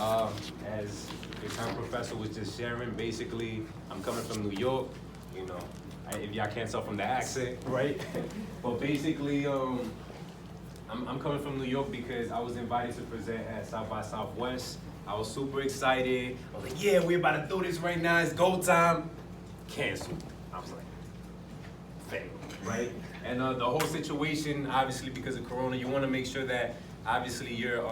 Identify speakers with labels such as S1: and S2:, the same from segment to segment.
S1: As the current professor was just sharing, basically, I'm coming from New York, you know, if y'all can't tell from the accent, right? But basically, I'm coming from New York because I was invited to present at South by Southwest. I was super excited. I was like, yeah, we're about to do this right now. It's go time. Canceled. I was like, fail, right? And the whole situation, obviously, because of Corona, you want to make sure that obviously you're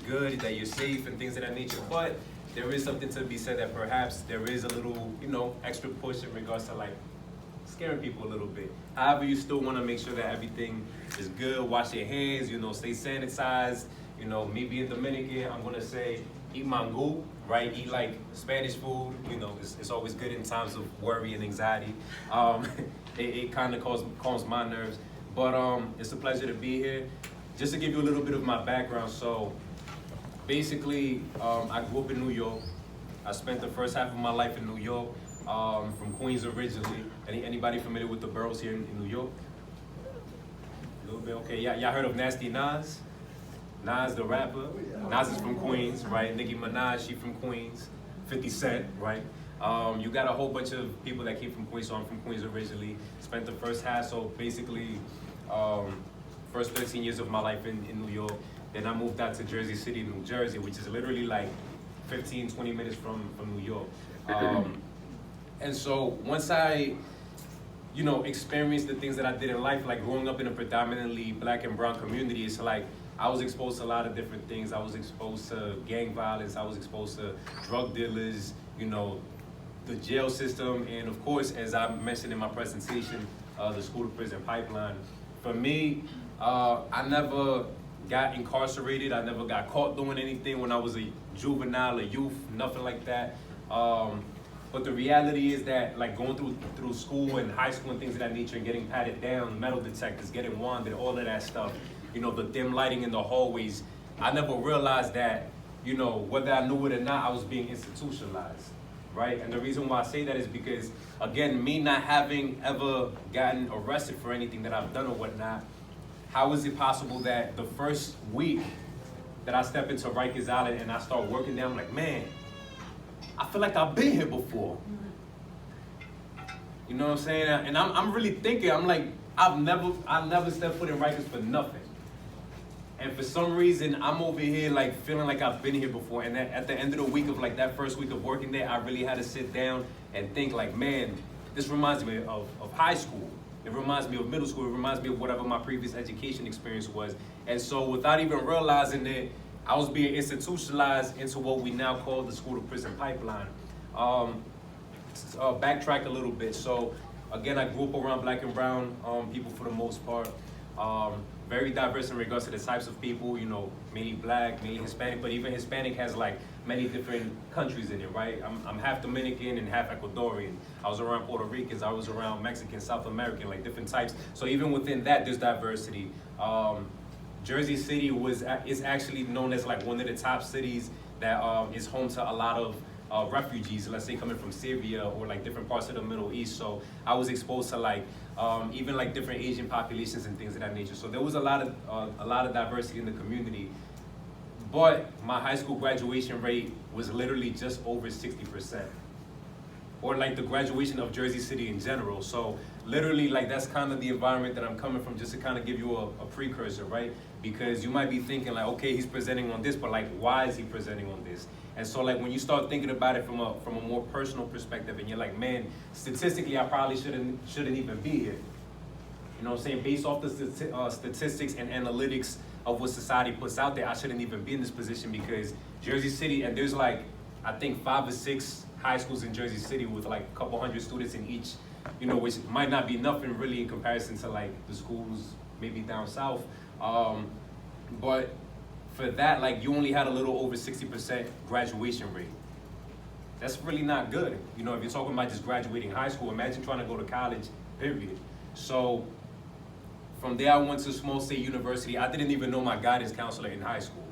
S1: good, that you're safe, and things of that nature. But there is something to be said that perhaps there is a little, extra push in regards to like scaring people a little bit. However, you still want to make sure that everything is good. Wash your hands, stay sanitized. Maybe in Dominican, I'm gonna say eat mango, right? Eat like Spanish food. It's always good in times of worry and anxiety. It kind of calms my nerves. But it's a pleasure to be here. Just to give you a little bit of my background, so basically, I grew up in New York. I spent the first half of my life in New York, from Queens originally. Anybody familiar with the boroughs here in New York? A little bit, okay. Y'all heard of Nasty Nas? Nas, the rapper. Nas is from Queens, right? Nicki Minaj, she from Queens. 50 Cent, right? You got a whole bunch of people that came from Queens, so I'm from Queens originally. Spent the first half, so basically, first 13 years of my life in New York. Then I moved out to Jersey City, New Jersey, which is literally like 15, 20 minutes from New York. And so once I, experienced the things that I did in life, like growing up in a predominantly Black and brown community, it's like I was exposed to a lot of different things. I was exposed to gang violence. I was exposed to drug dealers, the jail system. And of course, as I mentioned in my presentation, the school to prison pipeline. For me, I never got incarcerated. I never got caught doing anything when I was a juvenile, a youth, nothing like that. But the reality is that, like, going through school and high school and things of that nature and getting patted down, metal detectors, getting wanded, all of that stuff, the dim lighting in the hallways, I never realized that, whether I knew it or not, I was being institutionalized, right? And the reason why I say that is because, again, me not having ever gotten arrested for anything that I've done or whatnot, how is it possible that the first week that I step into Rikers Island and I start working there, I'm like, man, I feel like I've been here before. You know what I'm saying? And I'm really thinking, I'm like, I've never stepped foot in Rikers for nothing. And for some reason, I'm over here like feeling like I've been here before. And at the end of the week of like that first week of working there, I really had to sit down and think like, man, this reminds me of high school. It reminds me of middle school. It reminds me of whatever my previous education experience was. And so without even realizing it, I was being institutionalized into what we now call the school to prison pipeline. Backtrack a little bit. So again, I grew up around Black and brown people for the most part. Very diverse in regards to the types of people, mainly Black, mainly Hispanic, but even Hispanic has like many different countries in it, right? I'm half Dominican and half Ecuadorian. I was around Puerto Ricans, I was around Mexican, South American, like different types. So even within that, there's diversity. Jersey City is actually known as like one of the top cities that is home to a lot of refugees, let's say coming from Syria or like different parts of the Middle East. So I was exposed to like even like different Asian populations and things of that nature. So there was a lot of diversity in the community. But my high school graduation rate was literally just over 60%. Or like the graduation of Jersey City in general. So literally like that's kind of the environment that I'm coming from, just to kind of give you a precursor, right? Because you might be thinking like, okay, he's presenting on this, but like, why is he presenting on this? And so like when you start thinking about it from a more personal perspective, and you're like, man, statistically, I probably shouldn't even be here. You know what I'm saying? Based off the statistics and analytics of what society puts out there, I shouldn't even be in this position, because Jersey City, and there's like, I think 5 or 6 high schools in Jersey City with like a couple hundred students in each, which might not be nothing really in comparison to like the schools maybe down south. But for that, like, you only had a little over 60% graduation rate. That's really not good. If you're talking about just graduating high school, imagine trying to go to college, period. So from there, I went to Small State University. I didn't even know my guidance counselor in high school.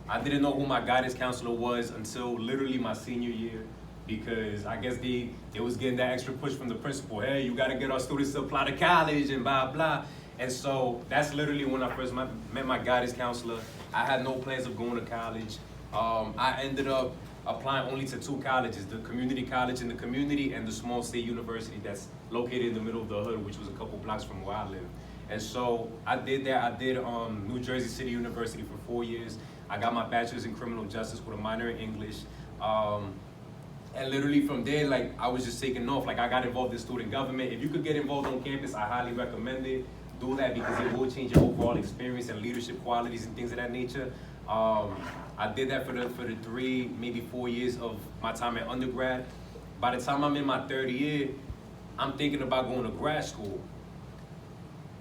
S1: I didn't know who my guidance counselor was until literally my senior year, because I guess they was getting that extra push from the principal. Hey, you got to get our students to apply to college and blah, blah. And so that's literally when I first met my guidance counselor. I had no plans of going to college. I ended up applying only to 2 colleges, the community college in the community and the small state university that's located in the middle of the hood, which was a couple blocks from where I live. And so I did that. I did New Jersey City University for 4 years. I got my bachelor's in criminal justice with a minor in English. And literally from there, like, I was just taking off. Like, I got involved in student government. If you could get involved on campus, I highly recommend it. Do that because it will change your overall experience and leadership qualities and things of that nature. I did that for the 3, maybe 4 years of my time at undergrad. By the time I'm in my 3rd year, I'm thinking about going to grad school.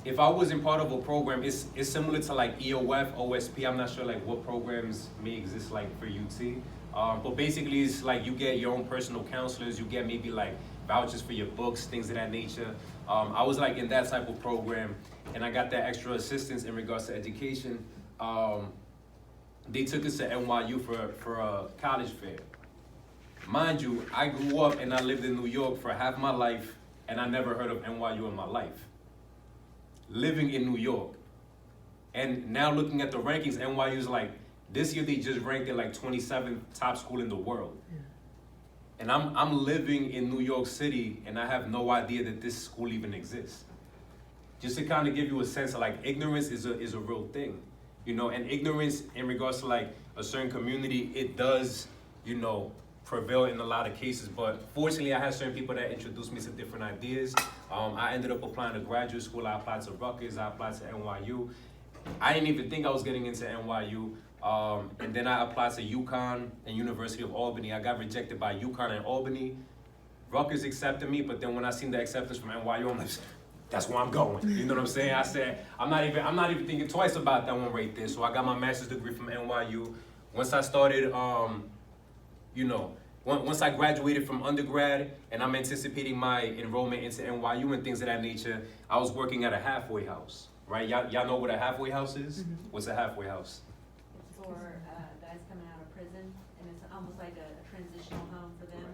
S1: If I wasn't part of a program, it's similar to like EOF, OSP. I'm not sure like what programs may exist like for UT. But basically it's like you get your own personal counselors, you get maybe like vouchers for your books, things of that nature. I was like in that type of program and I got that extra assistance in regards to education. They took us to NYU for a college fair. Mind you, I grew up and I lived in New York for half my life and I never heard of NYU in my life. Living in New York. And now looking at the rankings, NYU is like, this year they just ranked it like 27th top school in the world. Yeah. And I'm living in New York City and I have no idea that this school even exists. Just to kind of give you a sense of like ignorance is a real thing. You know, and ignorance in regards to like a certain community, it does, you know, prevail in a lot of cases. But fortunately I had certain people that introduced me to different ideas. I ended up applying to graduate school. I applied to Rikers, I applied to NYU. I didn't even think I was getting into NYU. And then I applied to UConn and University of Albany. I got rejected by UConn and Albany. Rutgers accepted me, but then when I seen the acceptance from NYU, I'm like, that's where I'm going. You know what I'm saying? I said, I'm not even thinking twice about that one right there. So I got my master's degree from NYU. Once I started, you know, once I graduated from undergrad and I'm anticipating my enrollment into NYU and things of that nature, I was working at a halfway house, right? Y'all know what a halfway house is? Mm-hmm. What's a halfway house?
S2: For guys coming out of prison, and it's almost like a transitional home for them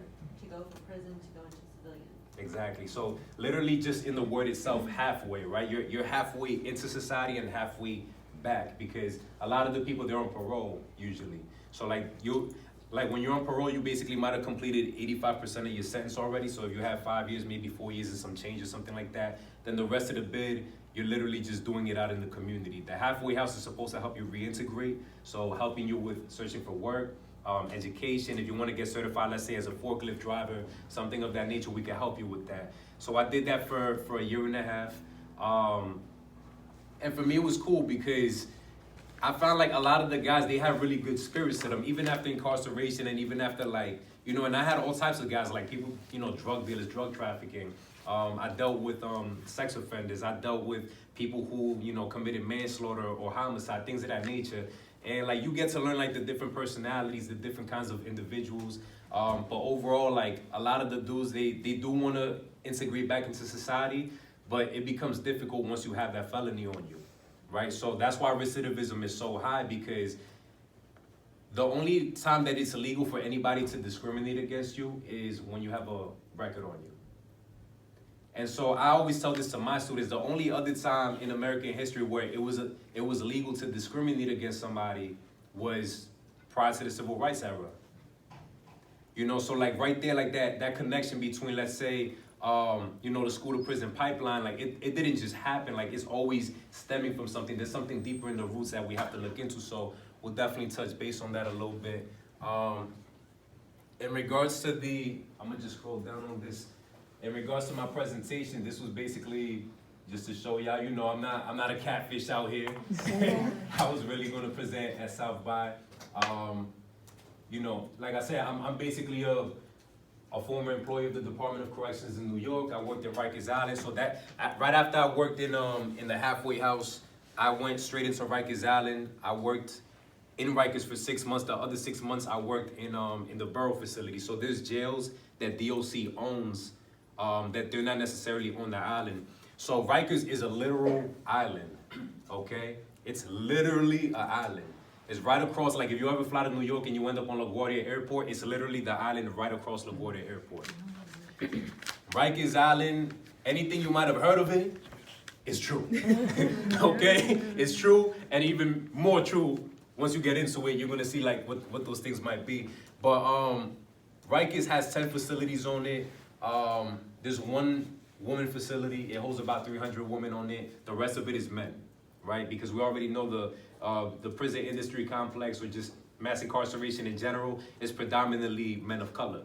S2: to go from prison to go into civilian.
S1: Exactly. So literally just in the word itself, halfway, right? You're halfway into society and halfway back because a lot of the people, they're on parole usually. So like when you're on parole, you basically might have completed 85% of your sentence already. So if you have 5 years, maybe 4 years and some change or something like that, then the rest of the bid, you're literally just doing it out in the community. The halfway house is supposed to help you reintegrate. So helping you with searching for work, education. If you want to get certified, let's say as a forklift driver, something of that nature, we can help you with that. So I did that for a year and a half. And for me, it was cool because I found like a lot of the guys, they have really good spirits to them, even after incarceration and even after like, you know, and I had all types of guys, like people, you know, drug dealers, drug trafficking. I dealt with sex offenders. I dealt with people who, you know, committed manslaughter or homicide, things of that nature. And like you get to learn like the different personalities, the different kinds of individuals. But overall, like a lot of the dudes, they do want to integrate back into society, but it becomes difficult once you have that felony on you. Right, so that's why recidivism is so high because the only time that it's illegal for anybody to discriminate against you is when you have a record on you. And so I always tell this to my students, the only other time in American history where it was illegal to discriminate against somebody was prior to the Civil Rights era. You know, so like right there, like that connection between, let's say, you know, the school to prison pipeline, like it didn't just happen, like it's always stemming from something. There's something deeper in the roots that we have to look into, so we'll definitely touch base on that a little bit. In regards to I'm gonna just scroll down on this. In regards to my presentation, this was basically just to show y'all, you know, I'm not a catfish out here. I was really gonna present at South by. You know, like I said, I'm basically a former employee of the Department of Corrections in New York. I worked at Rikers Island. So that right after I worked in the halfway house, I went straight into Rikers Island. I worked in Rikers for 6 months. The other 6 months I worked in the borough facility. So there's jails that DOC owns that they're not necessarily on the island. So Rikers is a literal island, okay? It's literally an island. It's right across, like if you ever fly to New York and you end up on LaGuardia Airport, it's literally the island right across LaGuardia Airport. Rikers Island, anything you might have heard of it, is true, okay? It's true, and even more true once you get into it, you're gonna see like what those things might be. But Rikers has 10 facilities on it. There's one woman facility. It holds about 300 women on it. The rest of it is men, right? Because we already know the prison industry complex, or just mass incarceration in general, is predominantly men of color,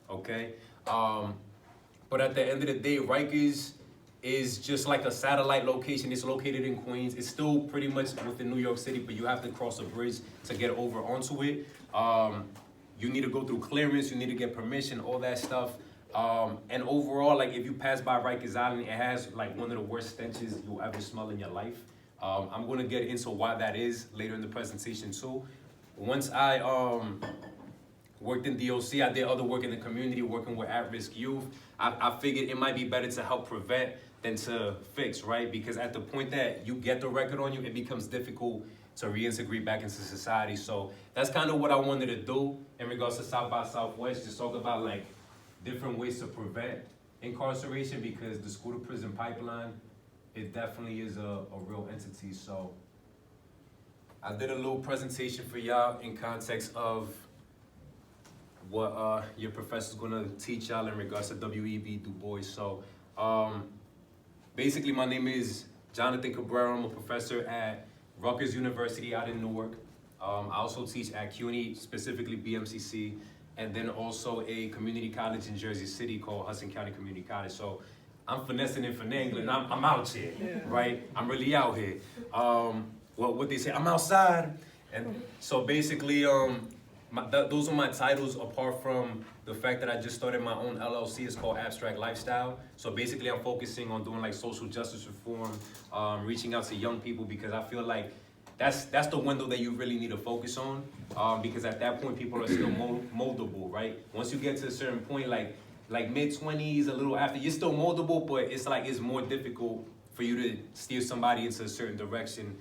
S1: okay? But at the end of the day, Rikers is just like a satellite location. It's located in Queens. It's still pretty much within New York City, but you have to cross a bridge to get over onto it. You need to go through clearance, you need to get permission, all that stuff. And overall, like if you pass by Rikers Island, it has like one of the worst stenches you'll ever smell in your life. I'm gonna get into why that is later in the presentation too. Once I worked in DOC, I did other work in the community, working with at-risk youth. I figured it might be better to help prevent than to fix, right? Because at the point that you get the record on you, it becomes difficult to reintegrate back into society. So that's kind of what I wanted to do in regards to South by Southwest, just talk about like different ways to prevent incarceration, because the school to prison pipeline, it definitely is a real entity. So I did a little presentation for y'all in context of what your professor's gonna teach y'all in regards to W.E.B. Dubois. So basically my name is Jonathan Cabrera. I'm a professor at Rikers University out in Newark. I also teach at CUNY, specifically BMCC, and then also a community college in Jersey City called Hudson County Community College. So I'm finessing and finagling. I'm out here, right? I'm really out here. Well, what they say, I'm outside. And so basically, those are my titles, apart from the fact that I just started my own LLC. It's called Abstract Lifestyle. So basically I'm focusing on doing like social justice reform, reaching out to young people, because I feel like that's the window that you really need to focus on, because at that point people are still moldable, right? Once you get to a certain point, like mid-20s, a little after, you're still moldable, but it's like it's more difficult for you to steer somebody into a certain direction,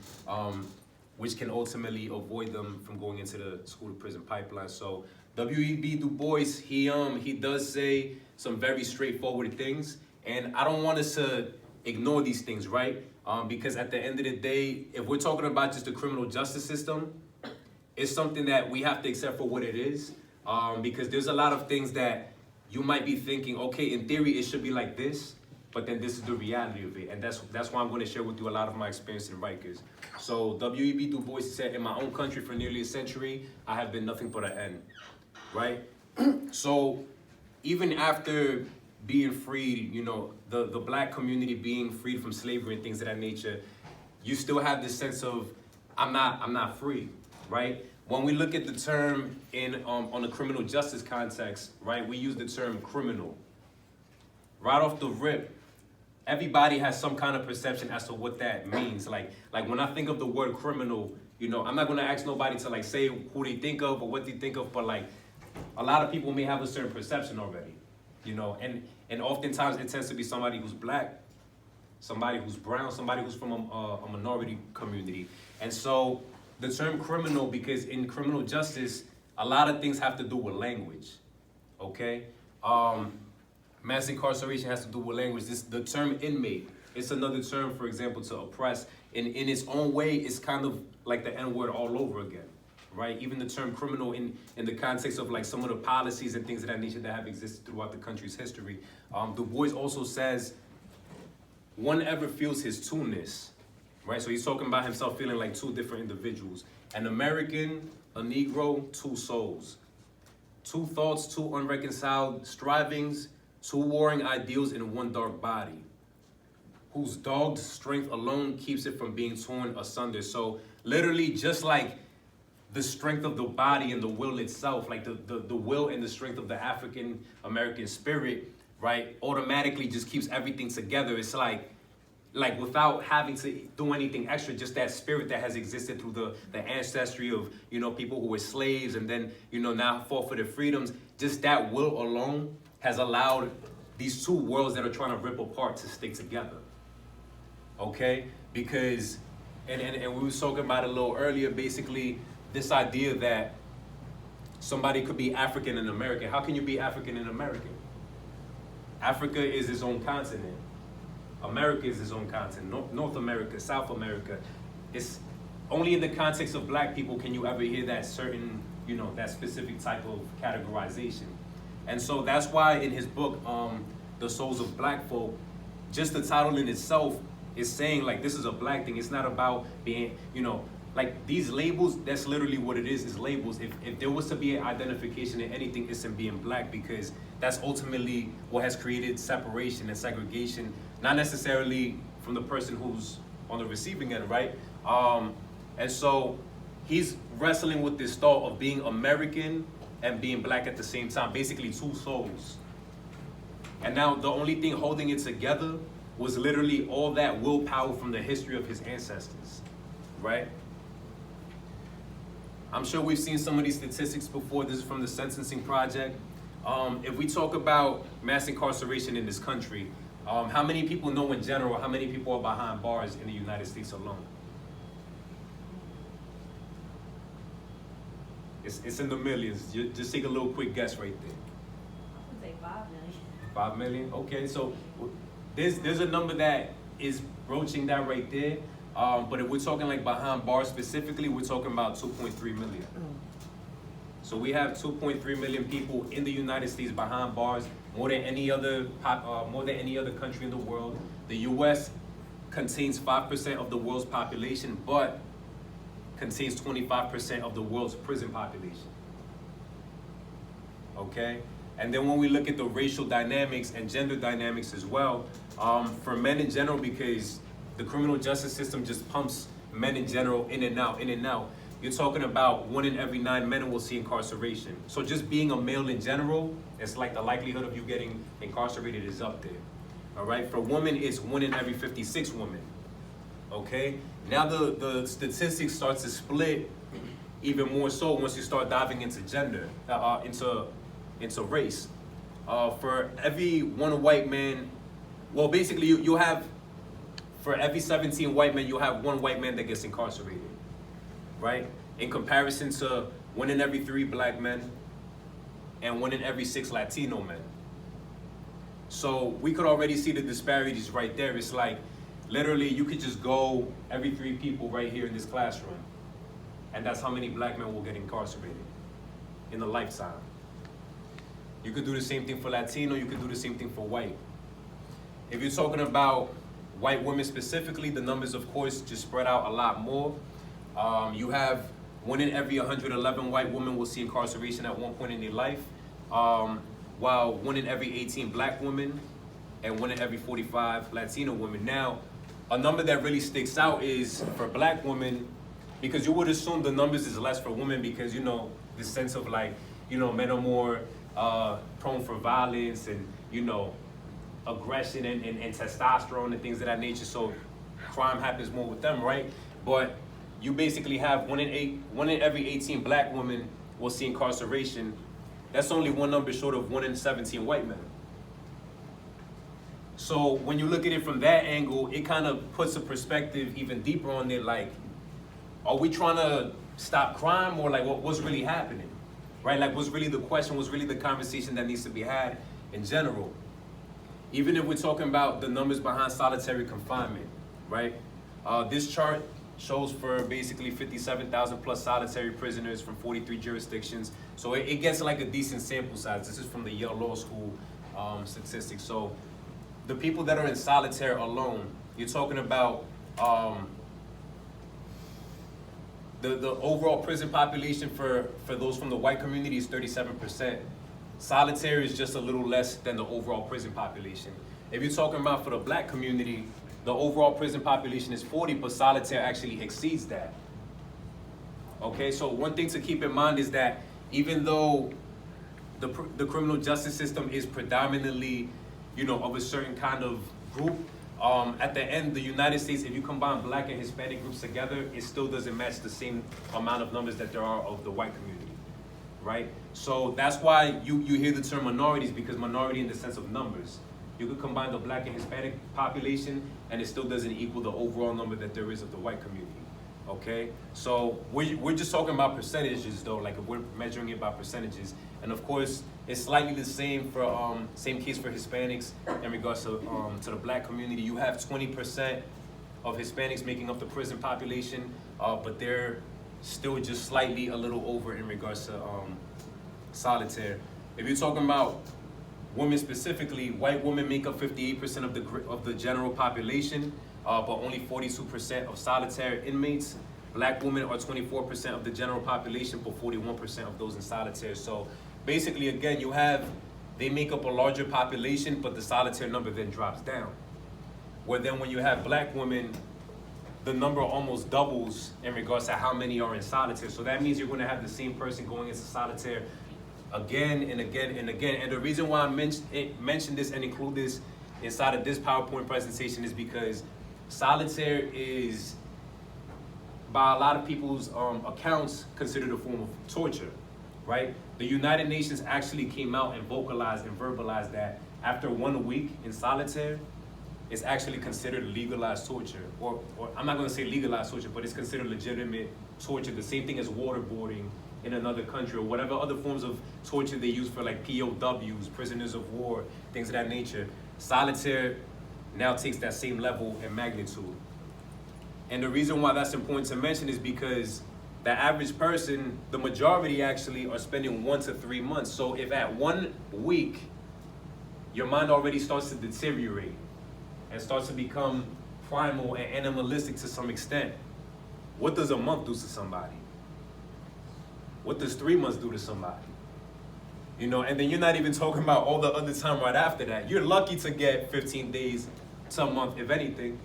S1: which can ultimately avoid them from going into the school to prison pipeline. So W.E.B. Du Bois, he does say some very straightforward things, and I don't want us to ignore these things, right? Because at the end of the day, if we're talking about just the criminal justice system, it's something that we have to accept for what it is, because there's a lot of things that you might be thinking, okay, in theory it should be like this, but then this is the reality of it. And that's why I'm going to share with you a lot of my experience in Rikers. So W.E.B. Du Bois said, in my own country for nearly a century, I have been nothing but an end, right? So even after being freed, you know, the black community being freed from slavery and things of that nature, you still have this sense of, I'm not free, right? When we look at the term in on the criminal justice context, right, we use the term criminal. Right off the rip, everybody has some kind of perception as to what that means. Like when I think of the word criminal, you know, I'm not gonna ask nobody to like say who they think of or what they think of, but like a lot of people may have a certain perception already, you know, and oftentimes it tends to be somebody who's black, somebody who's brown, somebody who's from a minority community. And so the term criminal, because in criminal justice, a lot of things have to do with language, okay? Mass incarceration has to do with language. The term inmate, it's another term, for example, to oppress. In its own way, it's kind of like the N-word all over again, right? Even the term criminal in the context of like some of the policies and things of that nature that have existed throughout the country's history. Du Bois also says, one ever feels his two-ness, right? So he's talking about himself feeling like two different individuals. An American, a Negro, two souls. Two thoughts, two unreconciled strivings, two warring ideals in one dark body, whose dogged strength alone keeps it from being torn asunder. So literally just like the strength of the body and the will itself, like the will and the strength of the African American spirit, right, automatically just keeps everything together. It's like without having to do anything extra, just that spirit that has existed through the ancestry of, you know, people who were slaves and then, you know, now fought for their freedoms. Just that will alone has allowed these two worlds that are trying to rip apart to stick together, okay? Because, and we were talking about it a little earlier, basically this idea that somebody could be African and American. How can you be African and American? Africa is its own continent. America is its own continent. North America, South America. only in the context of black people can you ever hear that certain, you know, that specific type of categorization. And so that's why in his book, The Souls of Black Folk, just the title in itself is saying like this is a black thing. It's not about being, you know, like these labels, that's literally what it is labels. If there was to be an identification in anything, it's in being black, because that's ultimately what has created separation and segregation, not necessarily from the person who's on the receiving end, right? And so he's wrestling with this thought of being American and being black at the same time, basically two souls. And now the only thing holding it together was literally all that willpower from the history of his ancestors, right? I'm sure we've seen some of these statistics before. This is from the Sentencing Project. If we talk about mass incarceration in this country, how many people know in general how many people are behind bars in the United States alone? It's in the millions. Just take a little quick guess right there.
S2: I would say 5 million.
S1: 5 million? Okay, so there's a number that is broaching that right there. But if we're talking like behind bars specifically, we're talking about 2.3 million. So we have 2.3 million people in the United States behind bars, more than any other country in the world. The U.S. contains 5% of the world's population, but contains 25% of the world's prison population. Okay? And then when we look at the racial dynamics and gender dynamics as well, for men in general, because the criminal justice system just pumps men in general in and out, you're talking about 1 in every 9 men will see incarceration. So just being a male in general, it's like the likelihood of you getting incarcerated is up there. All right, for women, it's 1 in every 56 women. Okay, now the statistics start to split even more so once you start diving into gender, into race. For every 1 white man, well, basically you have, for every 17 white men, you'll have 1 white man that gets incarcerated, right? In comparison to 1 in every 3 black men and 1 in every 6 Latino men. So we could already see the disparities right there. It's like, literally, you could just go every 3 people right here in this classroom, and that's how many black men will get incarcerated in a lifetime. You could do the same thing for Latino, you could do the same thing for white. If you're talking about white women specifically, the numbers, of course, just spread out a lot more. You have 1 in every 111 white women will see incarceration at one point in their life, while 1 in every 18 black women and 1 in every 45 Latino women. Now, a number that really sticks out is for black women, because you would assume the numbers is less for women because, you know, the sense of like, you know, men are more prone for violence and, you know, aggression and testosterone and things of that nature, so crime happens more with them, right? But you basically have 1 in every 18 black women will see incarceration. That's only one number short of 1 in 17 white men. So when you look at it from that angle, it kind of puts a perspective even deeper on it, like, are we trying to stop crime, or like what's really happening, right? Like, what's really the question, what's really the conversation that needs to be had in general? Even if we're talking about the numbers behind solitary confinement, right? This chart shows for basically 57,000 plus solitary prisoners from 43 jurisdictions. So it gets like a decent sample size. This is from the Yale Law School statistics. So the people that are in solitary alone, you're talking about the overall prison population for those from the white community is 37%. Solitary is just a little less than the overall prison population. If you're talking about for the black community, the overall prison population is 40, but solitary actually exceeds that. Okay, so one thing to keep in mind is that even though the criminal justice system is predominantly, you know, of a certain kind of group, at the end, the United States, if you combine black and Hispanic groups together, it still doesn't match the same amount of numbers that there are of the white community. Right? So that's why you hear the term minorities, because minority in the sense of numbers. You could combine the black and Hispanic population and it still doesn't equal the overall number that there is of the white community. Okay? So we're just talking about percentages though, like if we're measuring it by percentages. And of course, it's slightly the same for same case for Hispanics in regards to the black community. You have 20% of Hispanics making up the prison population, but they're still just slightly a little over in regards to solitaire. If you're talking about women specifically, white women make up 58% of the general population, but only 42% of solitary inmates. Black women are 24% of the general population, but 41% of those in solitary. So basically, again, they make up a larger population, but the solitary number then drops down. Where then when you have black women, the number almost doubles in regards to how many are in solitary. So that means you're gonna have the same person going into solitary again and again and again. And the reason why I mention this and include this inside of this PowerPoint presentation is because solitaire is, by a lot of people's accounts, considered a form of torture, right? The United Nations actually came out and vocalized and verbalized that after 1 week in solitaire, it's actually considered legalized torture. Or I'm not gonna say legalized torture, but it's considered legitimate torture. The same thing as waterboarding in another country, or whatever other forms of torture they use for like POWs, prisoners of war, things of that nature. Solitaire now takes that same level and magnitude. And the reason why that's important to mention is because the average person, the majority actually, are spending 1 to 3 months. So if at 1 week, your mind already starts to deteriorate and starts to become primal and animalistic to some extent, what does a month do to somebody? What does 3 months do to somebody? You know, and then you're not even talking about all the other time right after that. You're lucky to get 15 days to a month, if anything.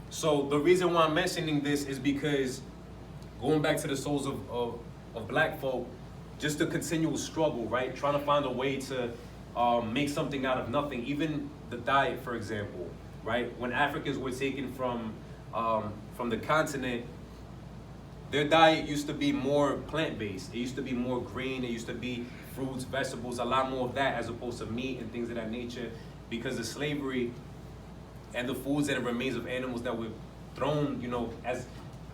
S1: So the reason why I'm mentioning this is because going back to the souls of black folk, just a continual struggle, right? Trying to find a way to make something out of nothing. Even the diet, for example, right? When Africans were taken from the continent, their diet used to be more plant-based. It used to be more green. It used to be fruits, vegetables, a lot more of that as opposed to meat and things of that nature, because of slavery and the foods and the remains of animals that were thrown, you know, as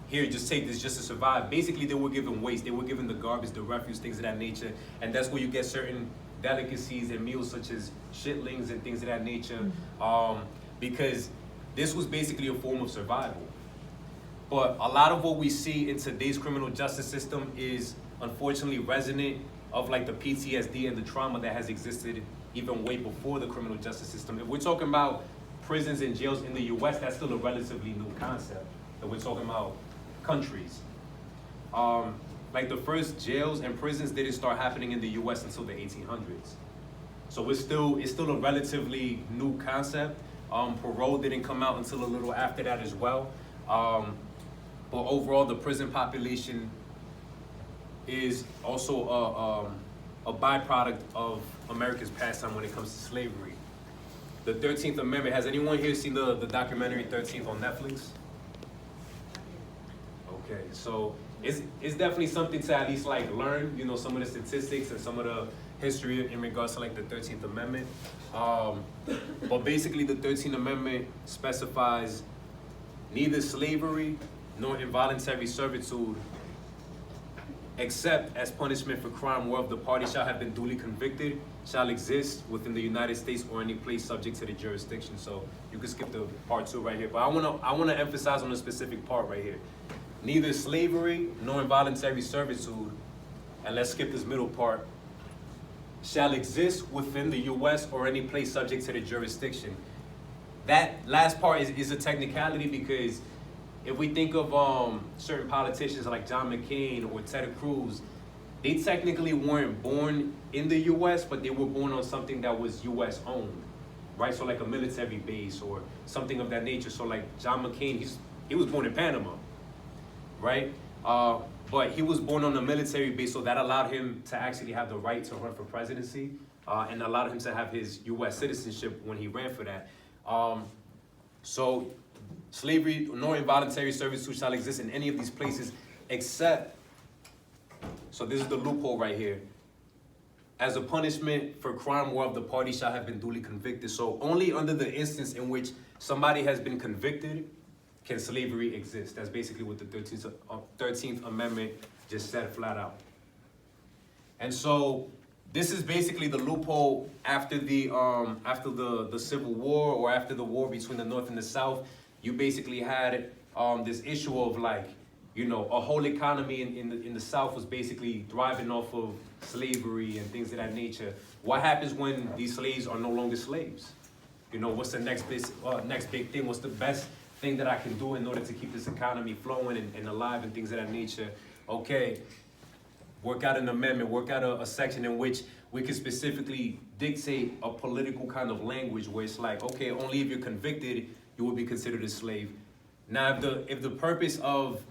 S1: here, just take this just to survive. Basically, they were given waste. They were given the garbage, the refuse, things of that nature. And that's where you get certain delicacies and meals such as chitlings and things of that nature, because this was basically a form of survival. But a lot of what we see in today's criminal justice system is unfortunately resonant of like the PTSD and the trauma that has existed even way before the criminal justice system. If we're talking about prisons and jails in the US, that's still a relatively new concept. If we're talking about countries. Like the first jails and prisons didn't start happening in the US until the 1800s. So it's still a relatively new concept. Parole didn't come out until a little after that as well. But overall, the prison population is also a byproduct of America's pastime when it comes to slavery. The 13th Amendment, has anyone here seen the documentary 13th on Netflix? Okay, so it's definitely something to at least like learn, you know, some of the statistics and some of the history in regards to like the 13th Amendment. But basically the 13th Amendment specifies neither slavery nor involuntary servitude, except as punishment for crime whereof the party shall have been duly convicted, shall exist within the United States or any place subject to the jurisdiction. So you can skip the part 2 right here. But I wanna emphasize on a specific part right here. Neither slavery nor involuntary servitude, and let's skip this middle part, shall exist within the US or any place subject to the jurisdiction. That last part is a technicality because if we think of certain politicians like John McCain or Ted Cruz, they technically weren't born in the US, but they were born on something that was US owned, right? So like a military base or something of that nature. So like John McCain, he was born in Panama, right? But he was born on a military base, so that allowed him to actually have the right to run for presidency and allowed him to have his US citizenship when he ran for that. So slavery nor involuntary servitude shall exist in any of these places except, so this is the loophole right here, as a punishment for crime whereof the party shall have been duly convicted. So only under the instance in which somebody has been convicted can slavery exist. That's basically what the 13th Amendment just said flat out. And so this is basically the loophole after the Civil War, or after the war between the North and the South. You basically had this issue of like, you know, a whole economy in the South was basically thriving off of slavery and things of that nature. What happens when these slaves are no longer slaves? You know, what's the next big thing? What's the best thing that I can do in order to keep this economy flowing and alive and things of that nature? Okay, work out an amendment, work out a section in which we can specifically dictate a political kind of language where it's like, okay, only if you're convicted, you will be considered a slave. Now, if the purpose of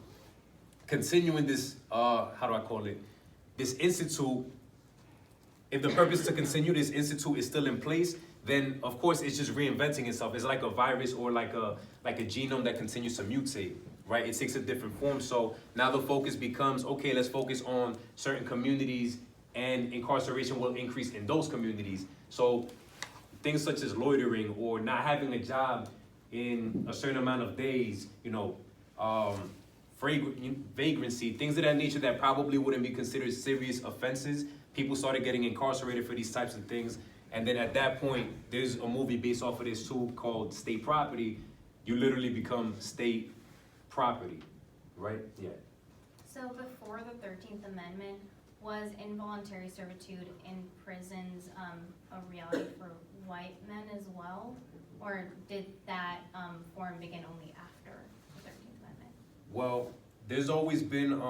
S1: continuing this, how do I call it, this institute, if the purpose to continue this institute is still in place, then of course it's just reinventing itself. It's like a virus or like a genome that continues to mutate, right? It takes a different form. So now the focus becomes, okay, let's focus on certain communities and incarceration will increase in those communities. So things such as loitering or not having a job in a certain amount of days, you know, vagrancy, things of that nature that probably wouldn't be considered serious offenses. People started getting incarcerated for these types of things. And then at that point, there's a movie based off of this too called State Property. You literally become state property, right? Yeah.
S3: So before the 13th Amendment, was involuntary servitude in prisons a reality for white men as well? Or did that form begin only after the 13th Amendment?
S1: Well, there's always been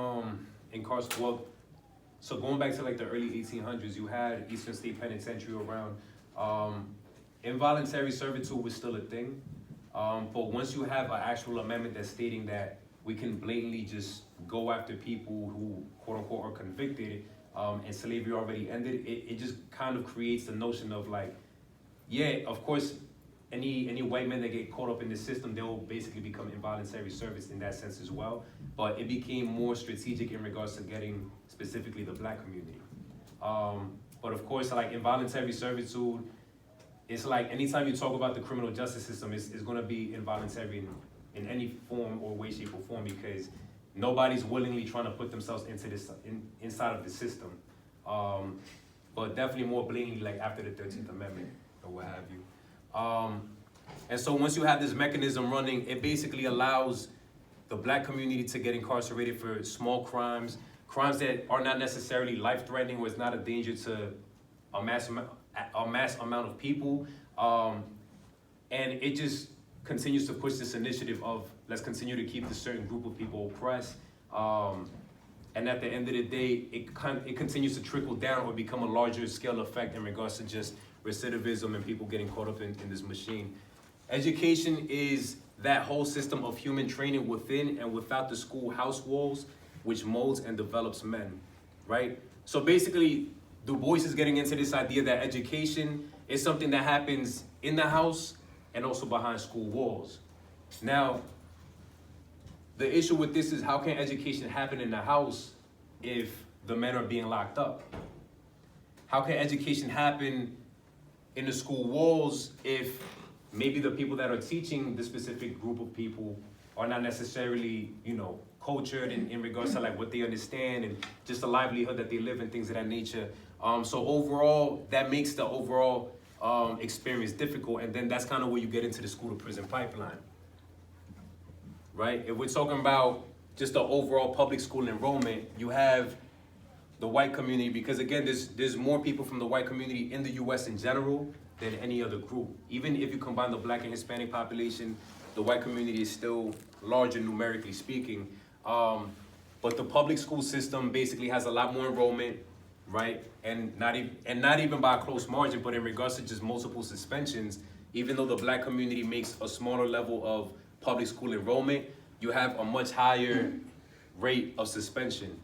S1: so going back to like the early 1800s, you had Eastern State Penitentiary around. Involuntary servitude was still a thing. But once you have an actual amendment that's stating that we can blatantly just go after people who, quote unquote, are convicted, and slavery already ended, it just kind of creates the notion of like, yeah, of course, any white men that get caught up in the system, they'll basically become involuntary service in that sense as well. But it became more strategic in regards to getting specifically the black community. But of course, like involuntary servitude, it's like anytime you talk about the criminal justice system, it's going to be involuntary in any form or way, shape, or form, because nobody's willingly trying to put themselves into this inside of the system. But definitely more blatantly like after the 13th Amendment or what have you. And so once you have this mechanism running, it basically allows the black community to get incarcerated for small crimes that are not necessarily life-threatening, where it's not a danger to a mass amount of people. And it just continues to push this initiative of let's continue to keep this certain group of people oppressed. And at the end of the day, it continues to trickle down or become a larger scale effect in regards to just recidivism and people getting caught up in this machine. Education is that whole system of human training within and without the schoolhouse walls, which molds and develops men, right? So basically, Du Bois is getting into this idea that education is something that happens in the house and also behind school walls. Now, the issue with this is how can education happen in the house if the men are being locked up? How can education happen in the school walls if maybe the people that are teaching the specific group of people are not necessarily, you know, cultured in regards to like what they understand and just the livelihood that they live and things of that nature. So overall, that makes the overall experience difficult, and then that's kind of where you get into the school to prison pipeline, right? If we're talking about just the overall public school enrollment, you have the white community, because again, there's more people from the white community in the US in general than any other group. Even if you combine the black and Hispanic population, the white community is still larger numerically speaking. But the public school system basically has a lot more enrollment, right? And not even by a close margin, but in regards to just multiple suspensions, even though the black community makes a smaller level of public school enrollment, you have a much higher rate of suspension.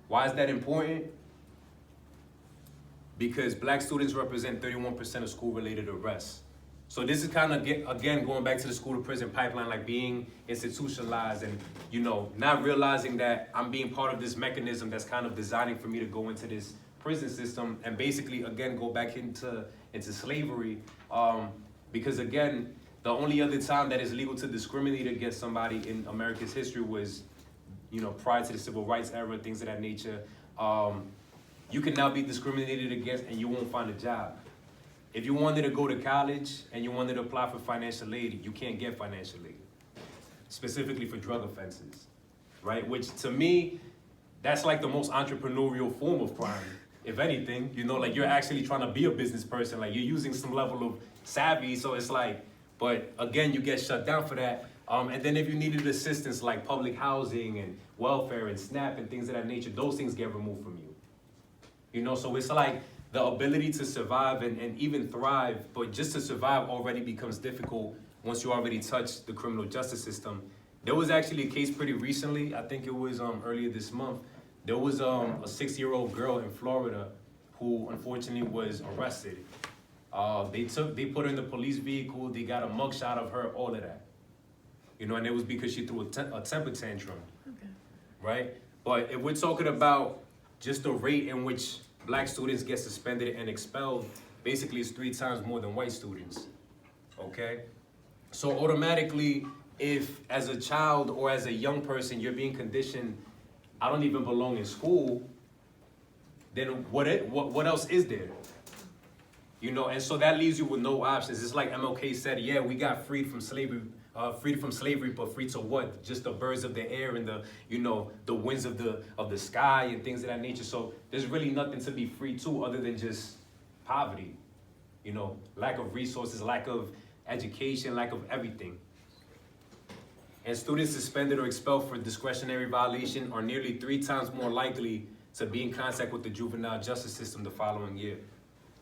S1: Why is that important? Because black students represent 31% of school-related arrests. So this is kind of, again, going back to the school to prison pipeline, like being institutionalized and, you know, not realizing that I'm being part of this mechanism that's kind of designing for me to go into this prison system and basically, again, go back into slavery. Because again, the only other time that it's legal to discriminate against somebody in America's history was, you know, prior to the civil rights era, things of that nature. You can now be discriminated against and you won't find a job. If you wanted to go to college and you wanted to apply for financial aid, you can't get financial aid. specifically for drug offenses, right? Which to me, that's like the most entrepreneurial form of crime, if anything. You know, like you're actually trying to be a business person, like you're using some level of savvy, so it's like, but again, you get shut down for that. And then if you needed assistance like public housing and welfare and SNAP and things of that nature, those things get removed from you. You know, so it's like the ability to survive and even thrive, but just to survive already becomes difficult once you already touch the criminal justice system. There was actually a case pretty recently, I think it was earlier this month. There was a 6-year-old girl in Florida who unfortunately was arrested. They put her in the police vehicle, they got a mugshot of her, all of that. You know, and it was because she threw a temper tantrum, right? But if we're talking about just the rate in which black students get suspended and expelled, basically it's 3 times more than white students, okay? So automatically, if as a child or as a young person, you're being conditioned, I don't even belong in school, then what else is there? You know, and so that leaves you with no options. It's like MLK said, yeah, we got freed from slavery, but free to what? Just the birds of the air and the, you know, the winds of the sky and things of that nature. So there's really nothing to be free to other than just poverty, you know, lack of resources, lack of education, lack of everything. And students suspended or expelled for discretionary violation are nearly 3 times more likely to be in contact with the juvenile justice system the following year,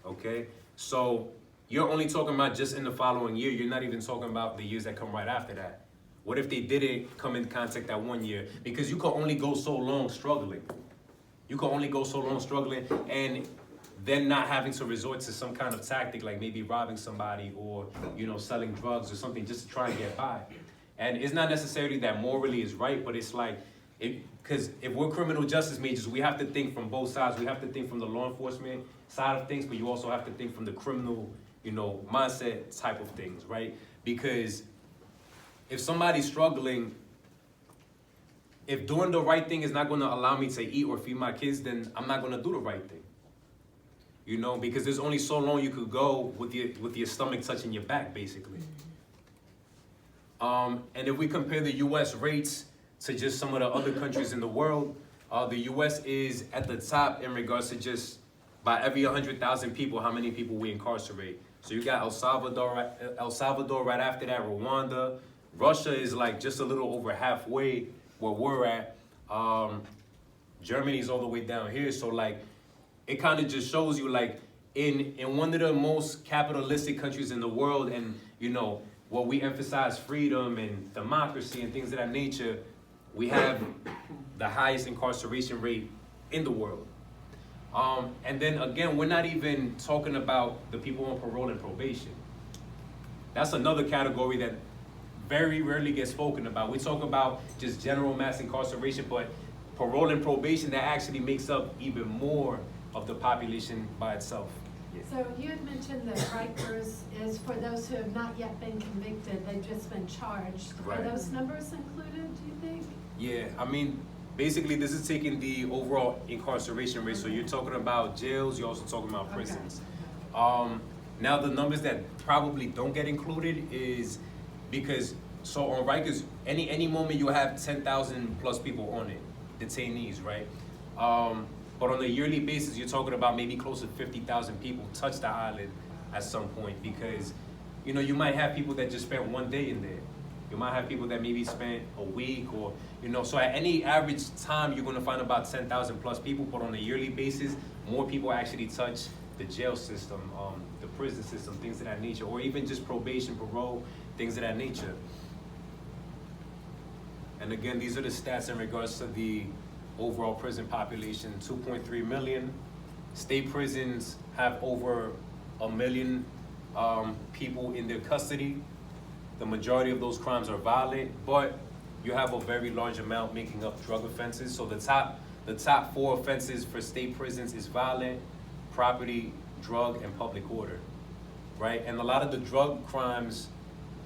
S1: okay? So you're only talking about just in the following year. You're not even talking about the years that come right after that. What if they didn't come in contact that 1 year? Because you can only go so long struggling. You can only go so long struggling and then not having to resort to some kind of tactic like maybe robbing somebody or, you know, selling drugs or something just to try and get by. And it's not necessarily that morally is right, but it's like, because if we're criminal justice majors, we have to think from both sides. We have to think from the law enforcement side of things, but you also have to think from the criminal, you know, mindset type of things, right? Because if somebody's struggling, if doing the right thing is not going to allow me to eat or feed my kids, then I'm not going to do the right thing. You know, because there's only so long you could go with your stomach touching your back, basically. And if we compare the U.S. rates to just some of the other countries in the world, the U.S. is at the top in regards to just by every 100,000 people, how many people we incarcerate. So you got El Salvador right after that, Rwanda. Russia is like just a little over halfway where we're at. Germany's all the way down here. So like, it kind of just shows you like in one of the most capitalistic countries in the world, and you know, what we emphasize freedom and democracy and things of that nature, we have the highest incarceration rate in the world. And then again, we're not even talking about the people on parole and probation. That's another category that very rarely gets spoken about. We talk about just general mass incarceration, but parole and probation, that actually makes up even more of the population by itself.
S4: So you had mentioned that Rikers is for those who have not yet been convicted, they've just been charged.
S1: Right.
S4: Are those numbers included, do you think?
S1: Yeah, I mean, basically this is taking the overall incarceration rate. So you're talking about jails, you're also talking about prisons. Now the numbers that probably don't get included is because, so on Rikers, any moment you have 10,000 plus people on it, detainees, right? But on a yearly basis, you're talking about maybe close to 50,000 people touch the island at some point because, you know, you might have people that just spent 1 day in there. You might have people that maybe spent a week or, you know, so at any average time, you're gonna find about 10,000 plus people, but on a yearly basis, more people actually touch the jail system, the prison system, things of that nature, or even just probation, parole, things of that nature. And again, these are the stats in regards to the overall prison population, 2.3 million. State prisons have over 1 million people in their custody. The majority of those crimes are violent, but you have a very large amount making up drug offenses. So the top 4 offenses for state prisons is violent, property, drug, and public order, right? And a lot of the drug crimes,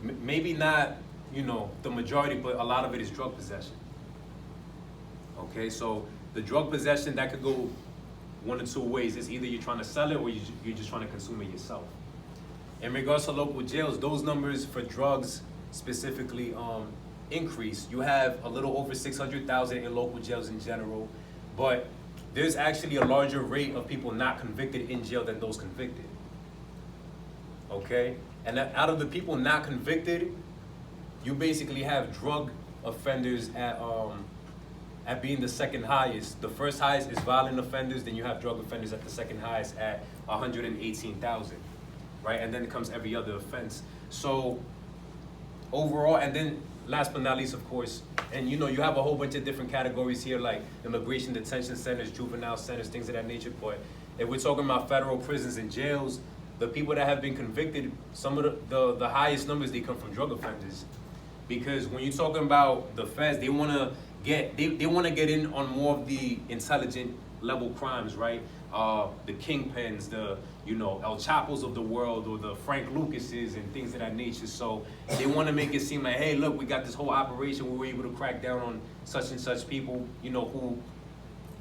S1: maybe not, you know, the majority, but a lot of it is drug possession. Okay, so the drug possession, that could go 1 or 2 ways. It's either you're trying to sell it or you're just trying to consume it yourself. In regards to local jails, those numbers for drugs specifically, increase. You have a little over 600,000 in local jails in general, but there's actually a larger rate of people not convicted in jail than those convicted. Okay? And out of the people not convicted, you basically have drug offenders at being the second highest. The first highest is violent offenders, then you have drug offenders at the second highest at 118,000, right? And then it comes every other offense. So overall, and then last but not least, of course, and you have a whole bunch of different categories here, like immigration detention centers, juvenile centers, things of that nature. But if we're talking about federal prisons and jails, the people that have been convicted, some of the highest numbers, they come from drug offenders. Because when you're talking about the feds, they want to get in on more of the intelligent level crimes, right? The kingpins, the El Chapos of the world, or the Frank Lucases and things of that nature. So they want to make it seem like, hey, look, we got this whole operation. We were able to crack down on such and such people, who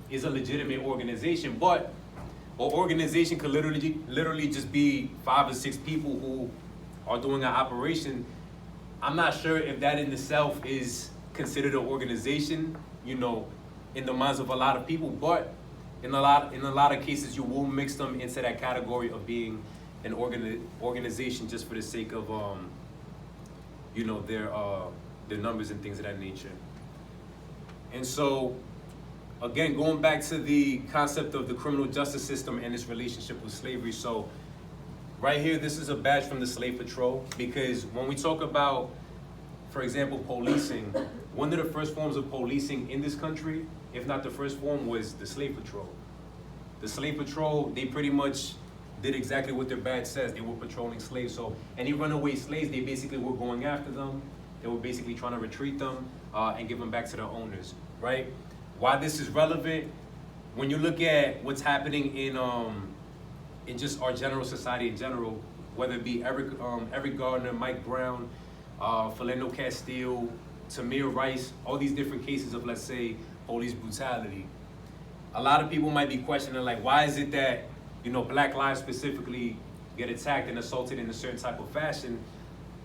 S1: is a legitimate organization. But an organization could literally just be 5 or 6 people who are doing an operation. I'm not sure if that in itself is considered an organization, in the minds of a lot of people, but in a lot of cases, you will mix them into that category of being an organization just for the sake of, their numbers and things of that nature. And so, again, going back to the concept of the criminal justice system and its relationship with slavery. So, right here, this is a badge from the Slave Patrol, because when we talk about, for example, policing, one of the first forms of policing in this country, if not the first form, was the Slave Patrol. The Slave Patrol, they pretty much did exactly what their badge says. They were patrolling slaves. So any runaway slaves, they basically were going after them. They were basically trying to retrieve them and give them back to their owners, right? Why this is relevant, when you look at what's happening in just our general society in general, whether it be Eric Gardner, Mike Brown, Philando Castile, Tamir Rice, all these different cases of, let's say, police brutality. A lot of people might be questioning, like, why is it that, Black lives specifically get attacked and assaulted in a certain type of fashion?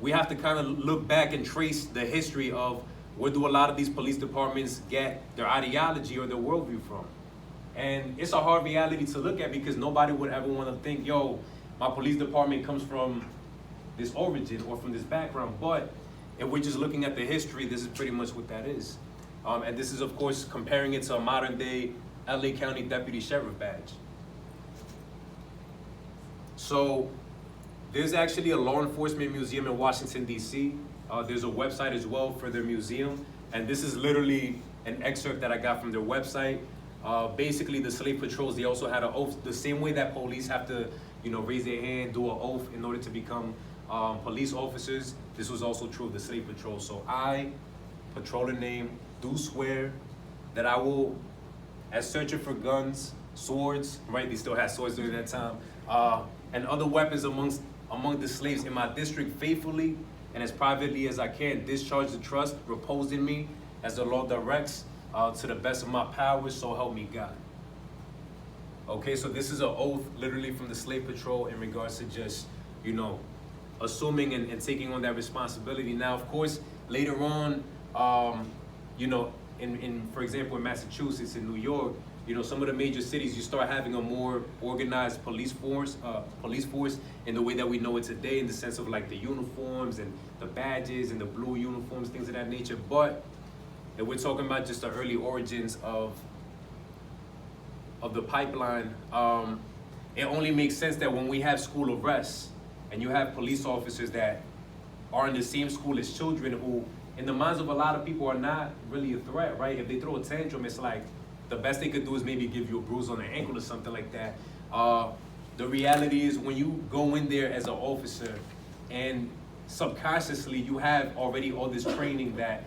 S1: We have to kind of look back and trace the history of where do a lot of these police departments get their ideology or their worldview from. And it's a hard reality to look at, because nobody would ever want to think, yo, my police department comes from this origin or from this background. But if we're just looking at the history, this is pretty much what that is. And this is, of course, comparing it to a modern day LA County Deputy Sheriff badge. So there's actually a law enforcement museum in Washington, D.C. There's a website as well for their museum. And this is literally an excerpt that I got from their website. Basically, the slave patrols, they also had an oath. The same way that police have to, raise their hand, do an oath in order to become police officers, this was also true of the slave patrol. So I, patroller name, do swear that I will, as searcher for guns, swords, right? They still had swords during that time, and other weapons among the slaves in my district faithfully and as privately as I can, discharge the trust reposed in me as the law directs, to the best of my powers, so help me God. Okay, so this is an oath literally from the Slave Patrol in regards to just, assuming and taking on that responsibility. Now, of course, later on, for example, in Massachusetts, in New York, some of the major cities, you start having a more organized police force in the way that we know it today, in the sense of like the uniforms and the badges and the blue uniforms, things of that nature. But if we're talking about just the early origins of the pipeline, it only makes sense that when we have school arrests and you have police officers that are in the same school as children who, in the minds of a lot of people, are not really a threat, right? If they throw a tantrum, it's like the best they could do is maybe give you a bruise on the ankle or something like that. The reality is, when you go in there as an officer and subconsciously you have already all this training that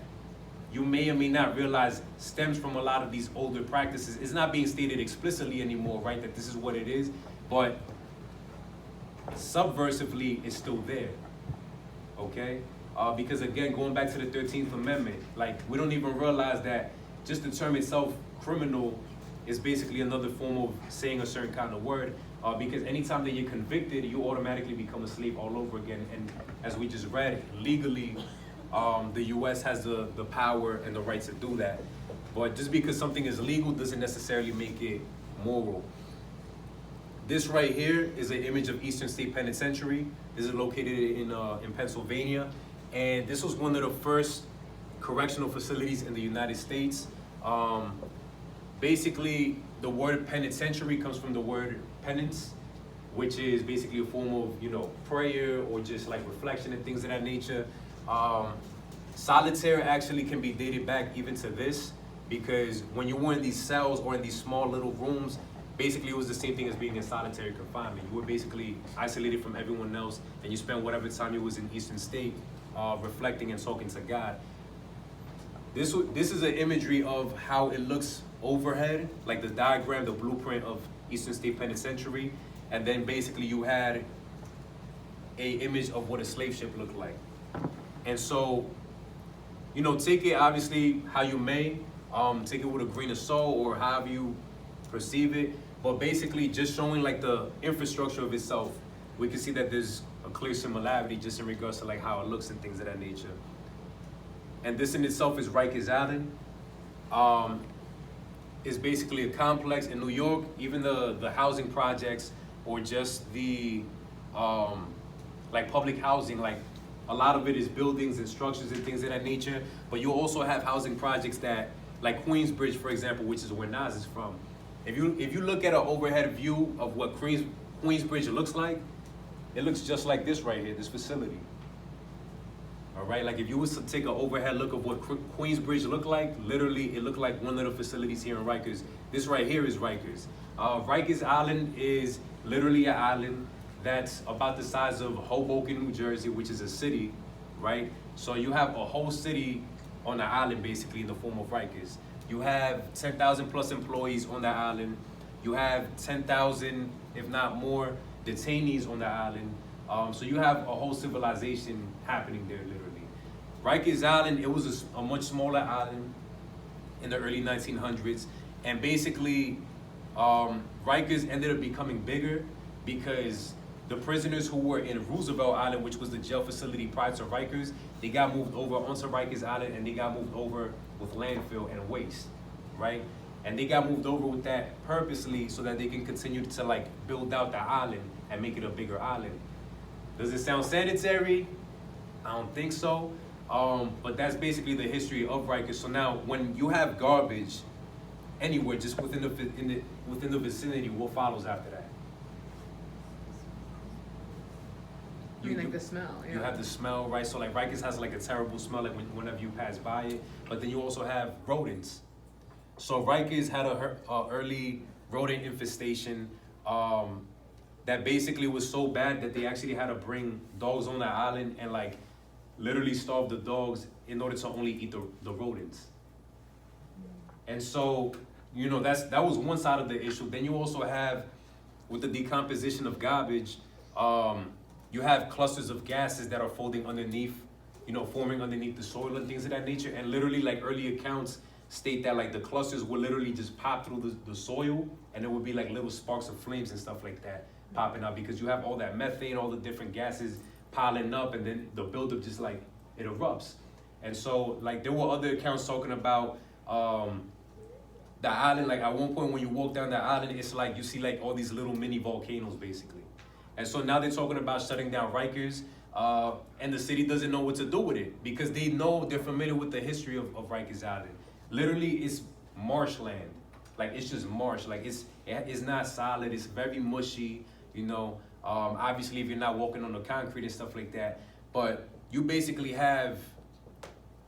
S1: you may or may not realize stems from a lot of these older practices. It's not being stated explicitly anymore, right, that this is what it is, but subversively it's still there, okay? Because again, going back to the 13th Amendment, like, we don't even realize that just the term itself, criminal, is basically another form of saying a certain kind of word, because anytime that you're convicted, you automatically become a slave all over again. And as we just read, legally, the US has the power and the right to do that. But just because something is legal doesn't necessarily make it moral. This right here is an image of Eastern State Penitentiary. This is located in Pennsylvania. And this was one of the first correctional facilities in the United States. Basically, the word penitentiary comes from the word penance, which is basically a form of, you know, prayer or just like reflection and things of that nature. Solitaire actually can be dated back even to this, because when you were in these cells or in these small little rooms, basically it was the same thing as being in solitary confinement. You were basically isolated from everyone else, and you spent whatever time you was in Eastern State reflecting and talking to God. This is an imagery of how it looks overhead, like the diagram, the blueprint of Eastern State Penitentiary, and then basically you had a image of what a slave ship looked like. And so, you know, take it obviously how you may, take it with a grain of salt or however you perceive it, but basically just showing like the infrastructure of itself, we can see that there's a clear similarity just in regards to like how it looks and things of that nature. And this in itself is Rikers Island. It's basically a complex in New York. Even the housing projects or just the like public housing, like a lot of it is buildings and structures and things of that nature. But you also have housing projects that, like Queensbridge, for example, which is where Nas is from. If you look at an overhead view of what Queensbridge looks like, it looks just like this right here, this facility. All right, like if you was to take an overhead look of what Queensbridge looked like, literally it looked like one of the facilities here in Rikers. This right here is Rikers. Rikers Island is literally an island that's about the size of Hoboken, New Jersey, which is a city, right? So you have a whole city on the island basically in the form of Rikers. You have 10,000 plus employees on the island. You have 10,000, if not more, detainees on the island. So you have a whole civilization happening there, literally. Rikers Island, it was a much smaller island in the early 1900s. And basically, Rikers ended up becoming bigger because the prisoners who were in Roosevelt Island, which was the jail facility prior to Rikers, they got moved over onto Rikers Island, and they got moved over with landfill and waste, right? And they got moved over with that purposely so that they can continue to like build out the island and make it a bigger island. Does it sound sanitary? I don't think so. But that's basically the history of Rikers. So now, when you have garbage anywhere, just within the vicinity, what follows after that?
S5: You mean like the smell? Yeah.
S1: You have the smell, right? So like Rikers has like a terrible smell like whenever you pass by it. But then you also have rodents. So Rikers had a early rodent infestation that basically was so bad that they actually had to bring dogs on the island and like literally starve the dogs in order to only eat the rodents. And so, you know, that was one side of the issue. Then you also have, with the decomposition of garbage, you have clusters of gases that are folding underneath, you know, forming underneath the soil and things of that nature. And literally, like, early accounts state that like the clusters would literally just pop through the soil, and there would be like little sparks of flames and stuff like that popping out, because you have all that methane, all the different gases piling up, and then the buildup just like it erupts. And so like there were other accounts talking about the island. Like at one point when you walk down the island, it's like you see like all these little mini volcanoes basically. And so now they're talking about shutting down Rikers, and the city doesn't know what to do with it because they're familiar with the history of Rikers Island. Literally, it's marshland. Like it's just marsh. Like it's not solid. It's very mushy. You know, obviously if you're not walking on the concrete and stuff like that, but you basically have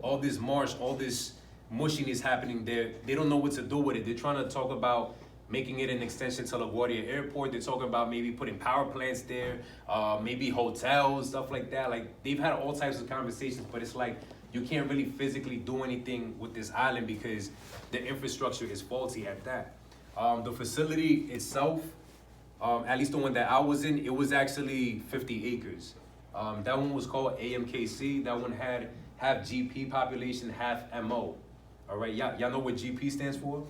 S1: all this marsh, all this mushiness happening there. They don't know what to do with it. They're trying to talk about making it an extension to LaGuardia Airport. They're talking about maybe putting power plants there, maybe hotels, stuff like that. Like they've had all types of conversations, but it's like you can't really physically do anything with this island because the infrastructure is faulty at that. The facility itself, at least the one that I was in, it was actually 50 acres. That one was called AMKC. That one had half GP population, half MO. All right, y'all know what GP stands for?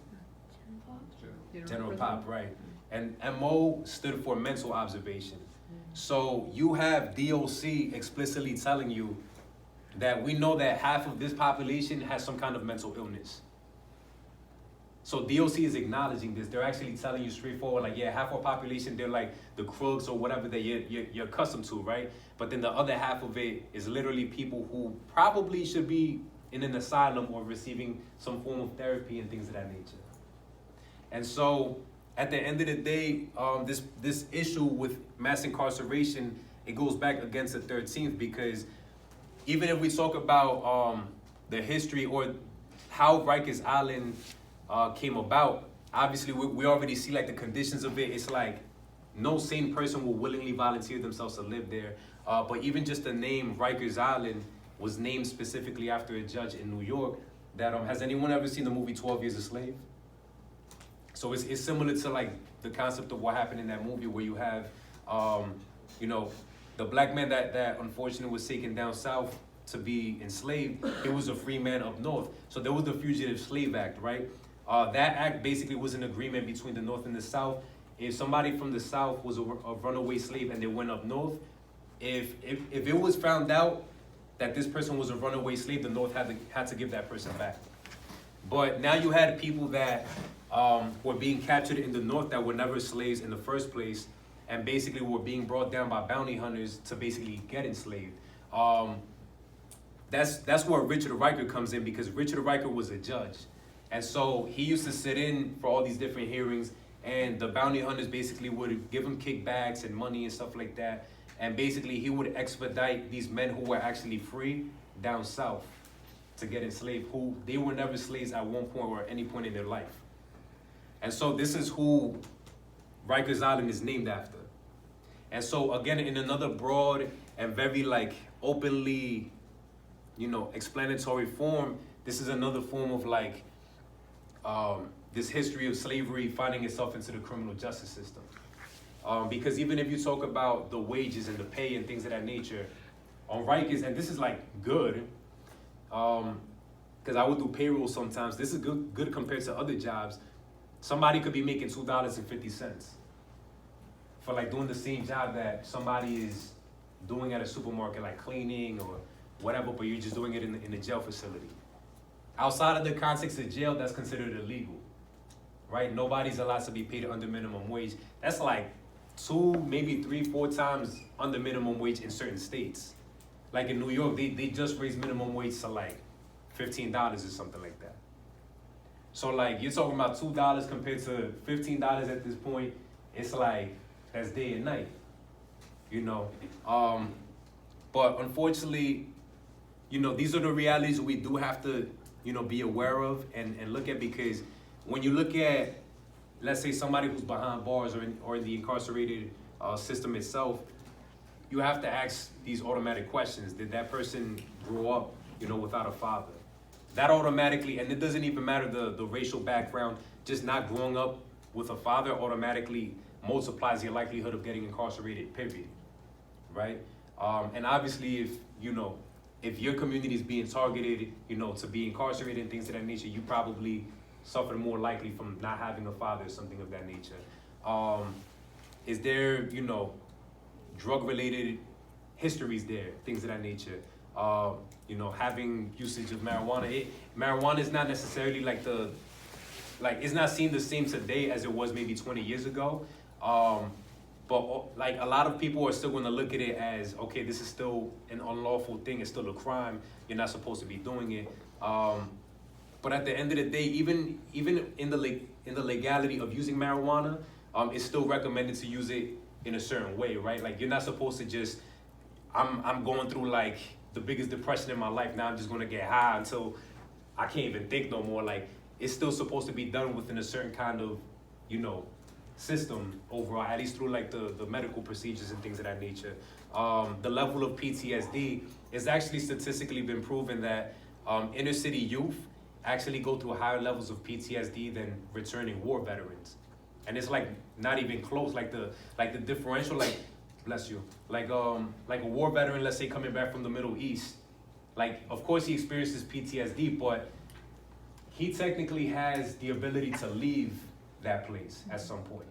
S1: General Pop, right. And MO stood for mental observation. So you have DOC explicitly telling you, that we know that half of this population has some kind of mental illness. So DOC is acknowledging this. They're actually telling you straightforward, like, yeah, half our population, they're like the crooks or whatever that you're accustomed to, right? But then the other half of it is literally people who probably should be in an asylum or receiving some form of therapy and things of that nature. And so at the end of the day, this issue with mass incarceration, it goes back against the 13th, because even if we talk about the history or how Rikers Island came about, obviously we already see like the conditions of it. It's like no sane person will willingly volunteer themselves to live there. But even just the name Rikers Island was named specifically after a judge in New York that, has anyone ever seen the movie 12 Years a Slave? So it's similar to like the concept of what happened in that movie, where you have, you know, the black man that unfortunately was taken down south to be enslaved. He was a free man up north. So there was the Fugitive Slave Act, right? That act basically was an agreement between the North and the South. If somebody from the South was a runaway slave and they went up north, if it was found out that this person was a runaway slave, the North had to give that person back. But now you had people that were being captured in the North that were never slaves in the first place, and basically were being brought down by bounty hunters to basically get enslaved. That's where Richard Riker comes in, because Richard Riker was a judge. And so he used to sit in for all these different hearings, and the bounty hunters basically would give him kickbacks and money and stuff like that. And basically he would expedite these men who were actually free down south to get enslaved, who they were never slaves at one point or any point in their life. And so this is who Rikers Island is named after. And so again, in another broad and very like openly, you know, explanatory form, this is another form of like this history of slavery finding itself into the criminal justice system. Because even if you talk about the wages and the pay and things of that nature, on Rikers, and this is like good, because I would do payroll sometimes, this is good compared to other jobs. Somebody could be making $2.50 for like doing the same job that somebody is doing at a supermarket, like cleaning or whatever, but you're just doing it in a jail facility. Outside of the context of jail, that's considered illegal, right? Nobody's allowed to be paid under minimum wage. That's like 2, maybe 3, 4 times under minimum wage in certain states. Like in New York, they just raised minimum wage to like $15 or something like that. So like you're talking about $2 compared to $15 at this point. It's like that's day and night, you know. But unfortunately, you know, these are the realities we do have to, you know, be aware of and look at, because when you look at, let's say, somebody who's behind bars or in the incarcerated system itself, you have to ask these automatic questions. Did that person grow up, you know, without a father? That automatically, and it doesn't even matter the racial background, just not growing up with a father automatically multiplies your likelihood of getting incarcerated, period, right? And obviously, if, you know, if your community is being targeted, you know, to be incarcerated and things of that nature, you probably suffer more likely from not having a father or something of that nature. Is there, you know, drug-related histories there, things of that nature? You know, having usage of marijuana. Marijuana is not necessarily like it's not seen the same today as it was maybe 20 years ago. But like a lot of people are still going to look at it as, okay, this is still an unlawful thing. It's still a crime. You're not supposed to be doing it. But at the end of the day, even in the legality of using marijuana, it's still recommended to use it in a certain way, right? Like you're not supposed to just, I'm going through like the biggest depression in my life. Now I'm just going to get high until I can't even think no more. Like it's still supposed to be done within a certain kind of, you know, system overall, at least through like the medical procedures and things of that nature. The level of PTSD is actually statistically been proven that inner city youth actually go through higher levels of PTSD than returning war veterans. And it's like not even close, like the differential, like, bless you, like a war veteran, let's say coming back from the Middle East, like of course he experiences PTSD, but he technically has the ability to leave that place at some point.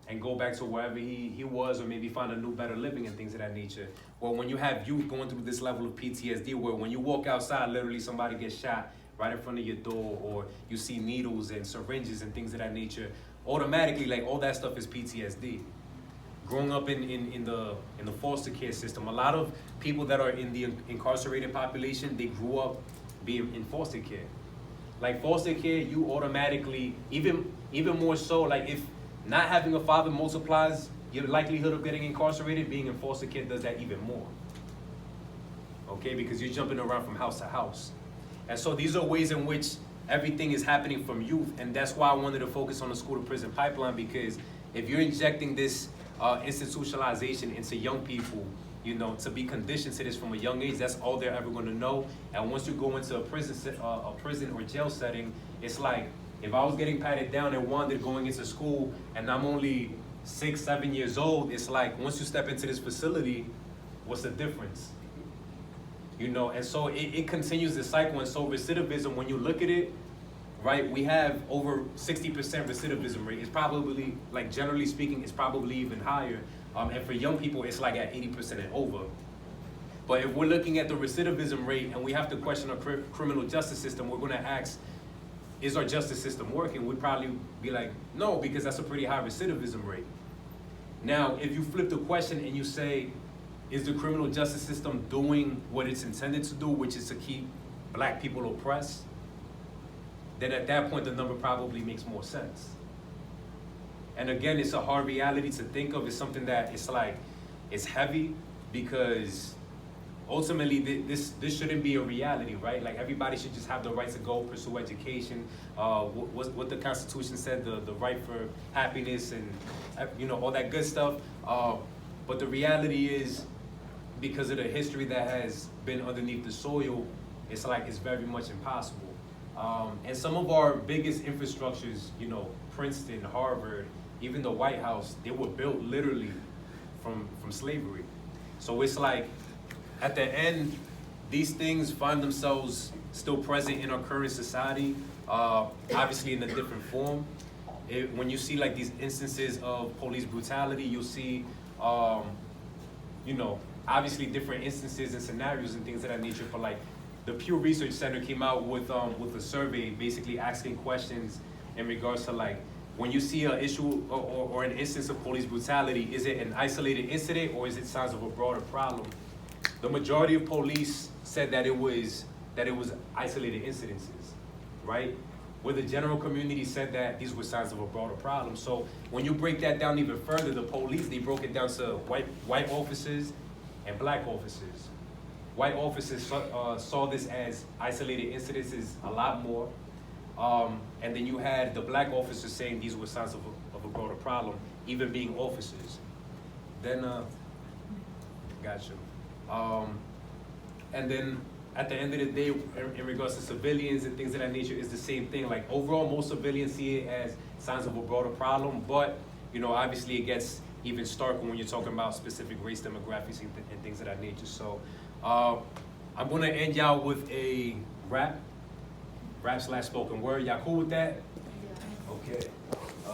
S1: and go back to wherever he was, or maybe find a new, better living and things of that nature. Well, when you have youth going through this level of PTSD, where when you walk outside, literally somebody gets shot right in front of your door, or you see needles and syringes and things of that nature, automatically, like, all that stuff is PTSD. Growing up in the foster care system, a lot of people that are in the incarcerated population, they grew up being in foster care. Like, foster care, you automatically, even more so, like, if not having a father multiplies your likelihood of getting incarcerated, being in foster care does that even more. Okay, because you're jumping around from house to house. And so these are ways in which everything is happening from youth, and that's why I wanted to focus on the school to prison pipeline, because if you're injecting this institutionalization into young people, you know, to be conditioned to this from a young age, that's all they're ever going to know. And once you go into a prison or jail setting, it's like, if I was getting patted down and wanted going into school, and I'm only 6, 7 years old, it's like, once you step into this facility, what's the difference? You know, and so it continues the cycle. And so recidivism, when you look at it, right, we have over 60% recidivism rate. It's probably, like, generally speaking, it's probably even higher. And for young people, it's like at 80% and over. But if we're looking at the recidivism rate and we have to question our criminal justice system, we're going to ask, is our justice system working? We'd probably be like, no, because that's a pretty high recidivism rate. Now, if you flip the question and you say, is the criminal justice system doing what it's intended to do, which is to keep black people oppressed, then at that point, the number probably makes more sense. And again, it's a hard reality to think of. It's something that it's like, it's heavy, because ultimately this shouldn't be a reality, right? Like, everybody should just have the right to go pursue education, what the Constitution said, the right for happiness, and, you know, all that good stuff. But the reality is, because of the history that has been underneath the soil, it's like, it's very much impossible. And some of our biggest infrastructures, you know, Princeton, Harvard, even the White House, they were built literally from slavery. So it's like, at the end, these things find themselves still present in our current society, obviously in a different form. When you see, like, these instances of police brutality, you'll see, you know, obviously different instances and scenarios and things of that nature. But, like, the Pew Research Center came out with a survey basically asking questions in regards to, like, when you see an issue or an instance of police brutality, is it an isolated incident or is it signs of a broader problem? The majority of police said that it was isolated incidences, right? Where the general community said that these were signs of a broader problem. So when you break that down even further, the police, they broke it down to white officers and black officers. White officers saw this as isolated incidences a lot more. And then you had the black officers saying these were signs of a broader problem, even being officers. Then, gotcha. And then at the end of the day, in regards to civilians and things of that nature, is the same thing. Like, overall, most civilians see it as signs of a broader problem, but, you know, obviously it gets even starker when you're talking about specific race demographics and things of that nature. So I'm gonna end y'all with a rap/spoken word. Y'all cool with that?
S4: Yeah.
S1: Okay.